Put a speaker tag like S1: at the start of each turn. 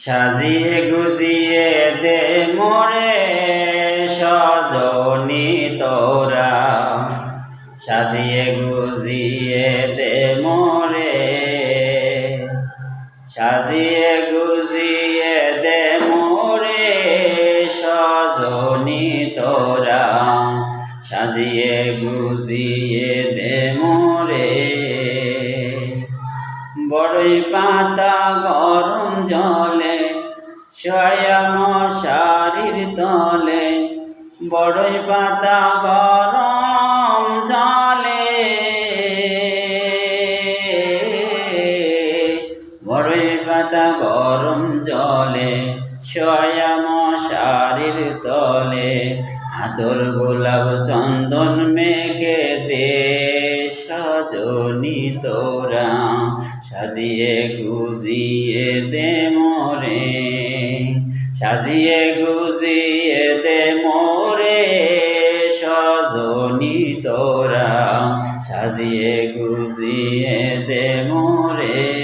S1: সাজিয়ে গুজিয়ে দে মোরে সজনি তোরা, সাজিয়ে গুজিয়ে দে মোরে, সাজিয়ে গুজিয়ে দে মোরে সজনি তোরা, সাজিয়ে গুজিয়ে দে মোরে। বড়ই পাতা গরম জলে শোয়া মশারির তলে, বড়ই পাতা গরম জলে, বড়ই পাতা গরম জলে শোয়া মশারির তলে, আতর গোলাপ চন্দন মেখে দে সজনি তোরা, সাজিয়ে গুজিয়ে দে মোরে, সাজিয়ে গুজিয়ে দে মোরে সজনি তোরা, সাজিয়ে গুজিয়ে দে মোরে।